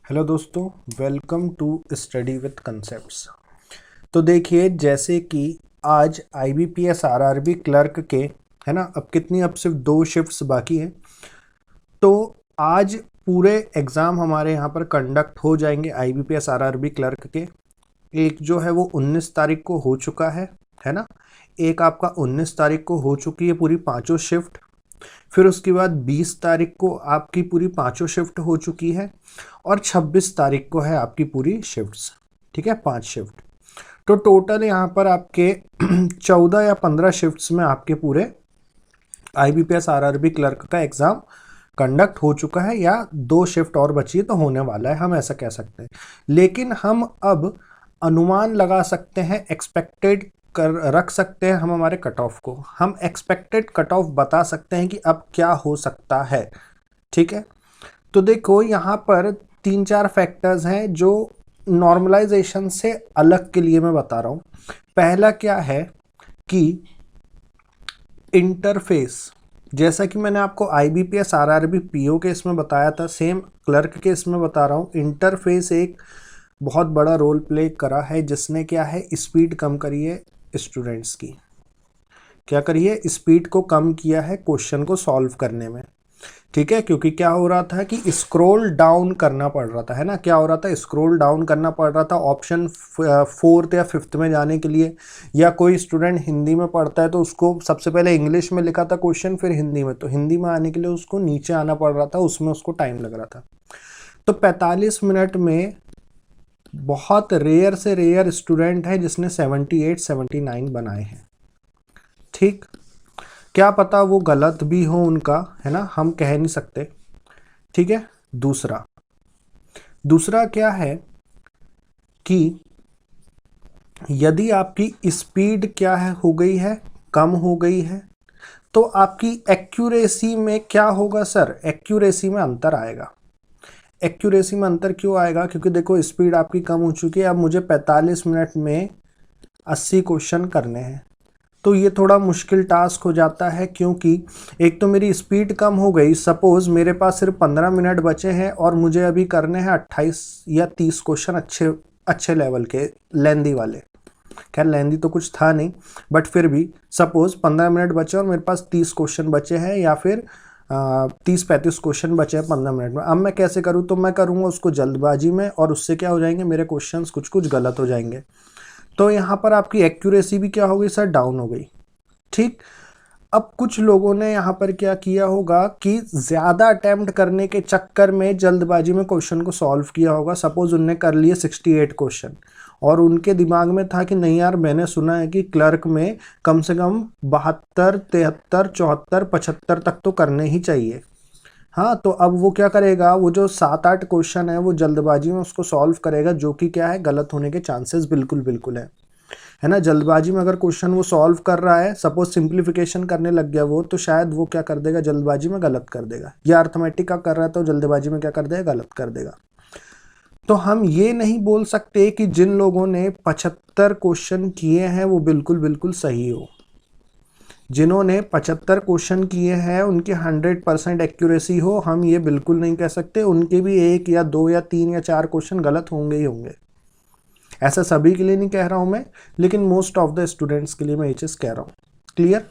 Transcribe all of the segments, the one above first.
Hello दोस्तों, welcome to study with concepts. तो देखिए, जैसे कि आज IBPS RRB क्लर्क के है ना, अब सिर्फ 2 शिफ्ट्स बाकी हैं। तो आज पूरे एग्ज़ाम हमारे यहाँ पर कंडक्ट हो जाएंगे IBPS RRB क्लर्क के। एक जो है वो 19 तारीख को हो चुका है ना। एक आपका 19 तारीख को हो चुकी है पूरी पाँचों शिफ्ट। फिर उसके बाद 20 तारीख को आपकी पूरी पाँचों शिफ्ट हो चुकी है और 26 तारीख को है आपकी पूरी शिफ्ट्स। ठीक है, 5 शिफ्ट। तो टोटल यहाँ पर आपके 14 या 15 शिफ्ट्स में आपके पूरे IBPS RRB क्लर्क का एग्ज़ाम कंडक्ट हो चुका है, या 2 शिफ्ट और बची है तो होने वाला है, हम ऐसा कह सकते हैं। लेकिन हम अब अनुमान लगा सकते हैं, एक्सपेक्टेड कर रख सकते हैं हम हमारे कट ऑफ को। हम एक्सपेक्टेड कट ऑफ बता सकते हैं कि अब क्या हो सकता है। ठीक है, तो देखो यहाँ पर 3-4 फैक्टर्स हैं जो नॉर्मलाइजेशन से अलग के लिए मैं बता रहा हूँ। पहला क्या है कि इंटरफेस, जैसा कि मैंने आपको IBPS RRB PO के इसमें बताया था, सेम क्लर्क के इसमें बता रहा हूँ। इंटरफेस एक बहुत बड़ा रोल प्ले करा है, जिसने क्या है, स्पीड कम करी है स्टूडेंट्स की। क्या करिए, स्पीड को कम किया है क्वेश्चन को सॉल्व करने में। ठीक है, क्योंकि क्या हो रहा था कि स्क्रॉल डाउन करना पड़ रहा था, है ना। क्या हो रहा था, स्क्रॉल डाउन करना पड़ रहा था ऑप्शन 4th या 5th में जाने के लिए। या कोई स्टूडेंट हिंदी में पढ़ता है तो उसको सबसे पहले इंग्लिश में लिखा था क्वेश्चन, फिर हिंदी में, तो हिंदी में आने के लिए उसको नीचे आना पड़ रहा था, उसमें उसको टाइम लग रहा था। तो 45 मिनट में बहुत रेयर से रेयर स्टूडेंट है जिसने 78-79 बनाए हैं। ठीक, क्या पता वो गलत भी हो उनका, है ना, हम कह नहीं सकते। ठीक है, दूसरा क्या है कि यदि आपकी स्पीड क्या है, हो गई है, कम हो गई है, तो आपकी एक्यूरेसी में क्या होगा सर, एक्यूरेसी में अंतर आएगा। एक्यूरेसी में अंतर क्यों आएगा, क्योंकि देखो स्पीड आपकी कम हो चुकी है, अब मुझे 45 मिनट में 80 क्वेश्चन करने हैं, तो ये थोड़ा मुश्किल टास्क हो जाता है। क्योंकि एक तो मेरी स्पीड कम हो गई, सपोज मेरे पास सिर्फ 15 मिनट बचे हैं और मुझे अभी करने हैं 28 या 30 क्वेश्चन अच्छे लेवल के, लेंदी वाले। खैर लेंदी तो कुछ था नहीं, बट फिर भी सपोज 15 मिनट बचे और मेरे पास 30 क्वेश्चन बचे हैं, या फिर 30-35 क्वेश्चन बचे हैं 15 मिनट में। अब मैं कैसे करूँ, तो मैं करूँगा उसको जल्दबाजी में, और उससे क्या हो जाएंगे, मेरे क्वेश्चंस कुछ गलत हो जाएंगे। तो यहाँ पर आपकी एक्यूरेसी भी क्या हो गई सर, डाउन हो गई। ठीक, अब कुछ लोगों ने यहाँ पर क्या किया होगा कि ज़्यादा अटेम्प्ट करने के चक्कर में जल्दबाजी में क्वेश्चन को सॉल्व किया होगा। सपोज उनने कर लिए 68 क्वेश्चन, और उनके दिमाग में था कि नहीं यार, मैंने सुना है कि क्लर्क में कम से कम 72, 73, 74, 75 तक तो करने ही चाहिए। हाँ, तो अब वो क्या करेगा, वो जो 7-8 क्वेश्चन है वो जल्दबाजी में उसको सॉल्व करेगा, जो कि क्या है, गलत होने के चांसेस बिल्कुल है ना। जल्दबाजी में अगर क्वेश्चन वो सॉल्व कर रहा है, सपोज सिंप्लीफिकेशन करने लग गया वो, तो शायद वो क्या कर देगा, जल्दबाजी में गलत कर देगा। या अर्थमेटिक का कर रहा है तो जल्दबाजी में क्या कर देगा, गलत कर देगा। तो हम ये नहीं बोल सकते कि जिन लोगों ने 75 क्वेश्चन किए हैं वो बिल्कुल सही हो। जिन्होंने 75 क्वेश्चन किए हैं उनकी 100% एक्यूरेसी हो, हम ये बिल्कुल नहीं कह सकते। उनके भी 1 या 2 या 3 या 4 क्वेश्चन गलत होंगे ही होंगे। ऐसा सभी के लिए नहीं कह रहा हूं मैं, लेकिन मोस्ट ऑफ द स्टूडेंट्स के लिए मैं ये चीज़ कह रहा हूँ। क्लियर।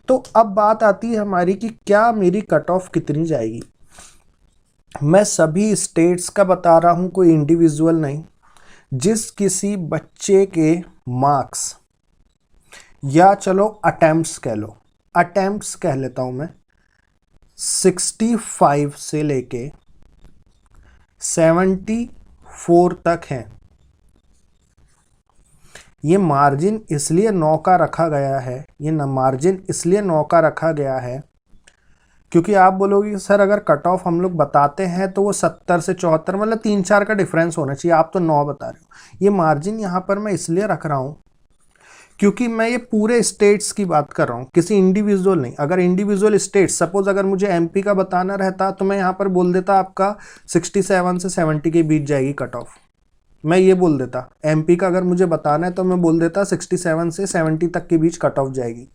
तो अब बात आती है हमारी कि क्या मेरी कट ऑफ कितनी जाएगी। मैं सभी स्टेट्स का बता रहा हूँ, कोई इंडिविजुअल नहीं। जिस किसी बच्चे के मार्क्स, या चलो अटेम्प्ट्स कह लो, अटेम्प्ट्स कह लेता हूं मैं, 65 से लेके 74 तक हैं। ये मार्जिन इसलिए 9 का रखा गया है, ये मार्जिन इसलिए 9 का रखा गया है क्योंकि आप बोलोगे सर अगर कट ऑफ हम लोग बताते हैं तो वो 70 से 74, मतलब 3-4 का डिफरेंस होना चाहिए, आप तो 9 बता रहे हो। ये मार्जिन यहाँ पर मैं इसलिए रख रहा हूँ क्योंकि मैं ये पूरे स्टेट्स की बात कर रहा हूँ, किसी इंडिविजुअल नहीं। अगर इंडिविजुअल स्टेट्स, सपोज अगर मुझे एमपी का बताना रहता तो मैं यहाँ पर बोल देता आपका 67 से 70 के बीच जाएगी कट ऑफ, मैं ये बोल देता। एमपी का अगर मुझे बताना है तो मैं बोल देता 67 से 70 तक के बीच कट ऑफ जाएगी।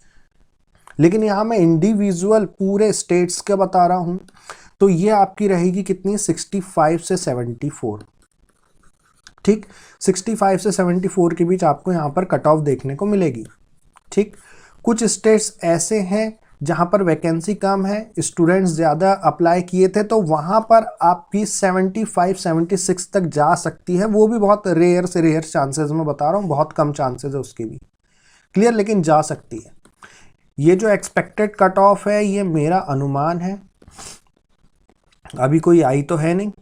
लेकिन यहाँ मैं इंडिविजुअल पूरे स्टेट्स के बता रहा हूँ, तो ये आपकी रहेगी कितनी, 65 से 74। ठीक, 65 से 74 के बीच आपको यहाँ पर कट ऑफ देखने को मिलेगी। ठीक, कुछ स्टेट्स ऐसे हैं जहाँ पर वैकेंसी कम है, स्टूडेंट्स ज़्यादा अप्लाई किए थे, तो वहाँ पर आपकी 75 76 तक जा सकती है। वो भी बहुत रेयर से रेयर चांसेस में बता रहा हूँ, बहुत कम चांसेस है उसके भी। क्लियर, लेकिन जा सकती है। ये जो एक्सपेक्टेड कट ऑफ है ये मेरा अनुमान है, अभी कोई आई तो है नहीं,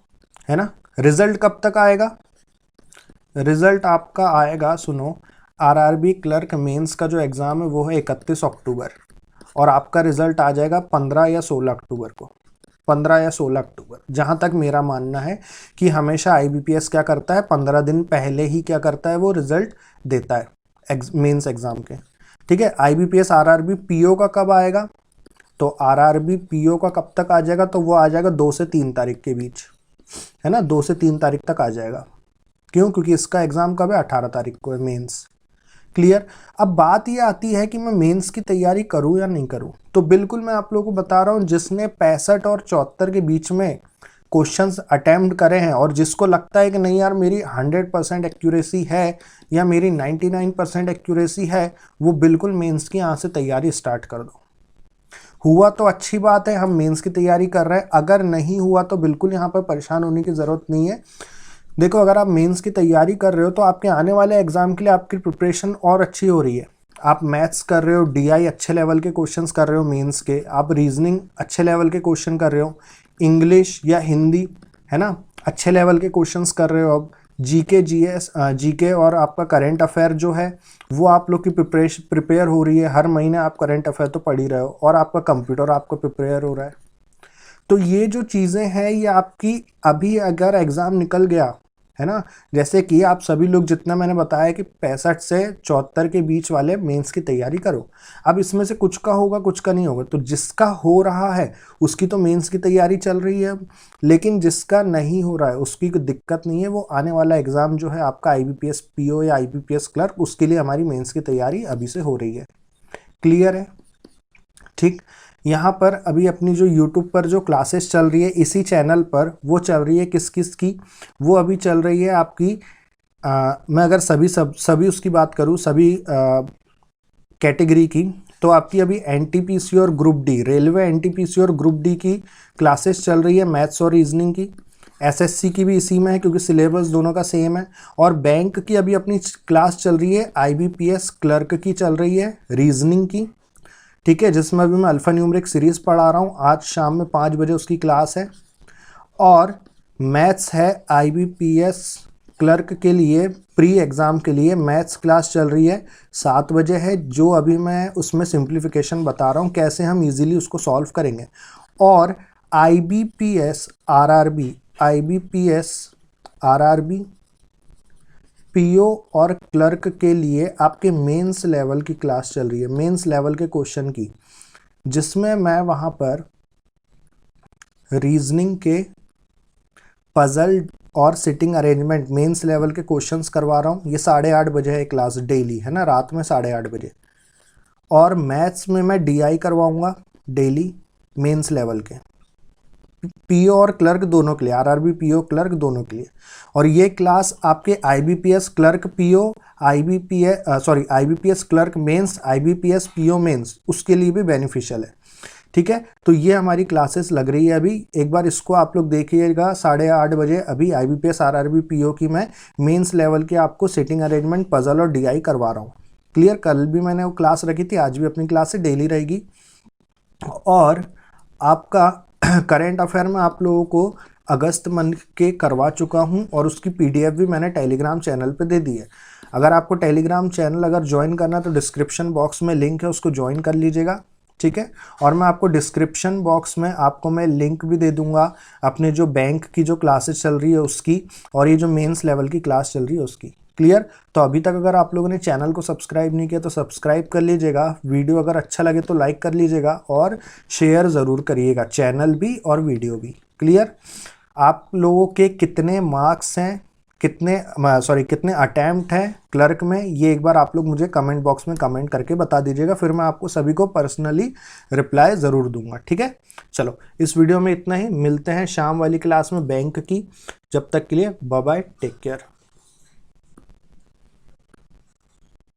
है ना। रिजल्ट कब तक आएगा, रिजल्ट आपका आएगा, सुनो, आरआरबी क्लर्क मेंस का जो एग्ज़ाम है वो है 31 अक्टूबर, और आपका रिजल्ट आ जाएगा 15 या 16 अक्टूबर को, 15 या 16 अक्टूबर। जहाँ तक मेरा मानना है कि हमेशा आईबीपीएस क्या करता है, 15 दिन पहले ही क्या करता है, वो रिजल्ट देता है मेंस एग्ज़ाम के। ठीक है, आईबीपीएस आरआरबी पीओ का कब आएगा, तो आरआरबी पीओ का कब तक आ जाएगा, तो वो आ जाएगा 2 से 3 तारीख के बीच, है ना, 2 से 3 तारीख तक आ जाएगा। क्यों, क्योंकि इसका एग्ज़ाम कब है, 18 तारीख को है मेंस। क्लियर। अब बात ये आती है कि मैं मेंस की तैयारी करूं या नहीं करूं, तो बिल्कुल मैं आप लोगों को बता रहा हूं, जिसने 65 और 74 के बीच में क्वेश्चंस अटेम्प्ट करे हैं और जिसको लगता है कि नहीं यार मेरी 100% एक्यूरेसी है या मेरी 99% एक्यूरेसी है, वो बिल्कुल मेंस की यहाँ से तैयारी स्टार्ट कर दो। हुआ तो अच्छी बात है, हम मेंस की तैयारी कर रहे हैं, अगर नहीं हुआ तो बिल्कुल यहाँ पर परेशान होने की ज़रूरत नहीं है। देखो, अगर आप मेंस की तैयारी कर रहे हो तो आपके आने वाले एग्जाम के लिए आपकी प्रिपरेशन और अच्छी हो रही है। आप मैथ्स कर रहे हो, डीआई अच्छे लेवल के क्वेश्चंस कर रहे हो मेंस के, आप रीजनिंग अच्छे लेवल के क्वेश्चन कर रहे हो, इंग्लिश या हिंदी, है ना, अच्छे लेवल के क्वेश्चंस कर रहे हो। अब जीके जीएस जीके और आपका करंट अफेयर जो है वो आप लोग की प्रिपेयर हो रही है, हर महीने आप करंट अफेयर तो पढ़ ही रहे हो, और आपका कंप्यूटर आपका प्रिपेयर हो रहा है। तो ये जो चीज़ें हैं ये आपकी, अभी अगर एग्ज़ाम निकल गया, है ना, जैसे कि आप सभी लोग, जितना मैंने बताया कि 65 से 74 के बीच वाले मेंस की तैयारी करो। अब इसमें से कुछ का होगा कुछ का नहीं होगा, तो जिसका हो रहा है उसकी तो मेंस की तैयारी चल रही है, लेकिन जिसका नहीं हो रहा है उसकी कोई दिक्कत नहीं है। वो आने वाला एग्ज़ाम जो है आपका आईबीपीएस पीओ या आईबीपीएस क्लर्क, उसके लिए हमारी मेंस की तैयारी अभी से हो रही है। क्लियर है। ठीक, यहाँ पर अभी अपनी जो YouTube पर जो क्लासेस चल रही है इसी चैनल पर, वो चल रही है किस किस की, वो अभी चल रही है आपकी, मैं अगर सभी उसकी बात करूँ, सभी कैटेगरी की, तो आपकी अभी एनटीपीसी और ग्रुप डी, रेलवे एनटीपीसी और ग्रुप डी की क्लासेस चल रही है, मैथ्स और रीजनिंग की। एसएससी की भी इसी में है क्योंकि सिलेबस दोनों का सेम है। और बैंक की अभी अपनी क्लास चल रही है, आईबीपीएस क्लर्क की चल रही है, रीजनिंग की। ठीक है, जिसमें अभी मैं अल्फा न्यूमरिक सीरीज़ पढ़ा रहा हूँ, आज शाम में 5 बजे उसकी क्लास है। और मैथ्स है, आईबीपीएस क्लर्क के लिए प्री एग्ज़ाम के लिए मैथ्स क्लास चल रही है, 7 बजे है, जो अभी मैं उसमें सिंप्लीफिकेशन बता रहा हूँ कैसे हम इजीली उसको सॉल्व करेंगे। और आईबीपीएस आरआरबी पीओ और क्लर्क के लिए आपके मेंस लेवल की क्लास चल रही है, मेंस लेवल के क्वेश्चन की, जिसमें मैं वहाँ पर रीजनिंग के पजल और सिटिंग अरेंजमेंट मेंस लेवल के क्वेश्चंस करवा रहा हूँ। ये 8:30 बजे है क्लास डेली, है ना, रात में 8:30 बजे। और मैथ्स में मैं डीआई करवाऊँगा डेली मेंस लेवल के, पीओ और क्लर्क दोनों के लिए, आरआरबी पीओ क्लर्क दोनों के लिए। और ये क्लास आपके IBPS clerk PO, IBPS clerk mains, IBPS PO mains, उसके लिए भी बेनिफिशियल है। ठीक है, तो ये हमारी क्लासेस लग रही है अभी, एक बार इसको आप लोग देखिएगा 8:30 बजे। अभी आईबीपीएस आरआरबी पीओ की मैं मेंस लेवल के आपको सिटिंग अरेंजमेंट, पजल और डीआई करवा रहा हूँ। क्लियर, कल भी मैंने वो क्लास रखी थी, आज भी अपनी क्लास से डेली रहेगी। और आपका करेंट अफेयर में आप लोगों को अगस्त मंथ के करवा चुका हूं, और उसकी पीडीएफ भी मैंने टेलीग्राम चैनल पे दे दी है। अगर आपको टेलीग्राम चैनल अगर ज्वाइन करना है तो डिस्क्रिप्शन बॉक्स में लिंक है, उसको ज्वाइन कर लीजिएगा। ठीक है, और मैं आपको डिस्क्रिप्शन बॉक्स में आपको मैं लिंक भी दे दूंगा अपने जो बैंक की जो क्लासेस चल रही है उसकी, और ये जो मेंस लेवल की क्लास चल रही है उसकी। क्लियर। तो अभी तक अगर आप लोगों ने चैनल को सब्सक्राइब नहीं किया तो सब्सक्राइब कर लीजिएगा, वीडियो अगर अच्छा लगे तो लाइक कर लीजिएगा, और शेयर ज़रूर करिएगा, चैनल भी और वीडियो भी। क्लियर। आप लोगों के कितने मार्क्स हैं, कितने अटैम्प्ट है क्लर्क में, ये एक बार आप लोग मुझे कमेंट बॉक्स में कमेंट करके बता दीजिएगा, फिर मैं आपको सभी को पर्सनली रिप्लाई ज़रूर दूंगा, ठीक है। चलो इस वीडियो में इतना ही, मिलते हैं शाम वाली क्लास में बैंक की। जब तक के लिए बाय बाय, टेक केयर।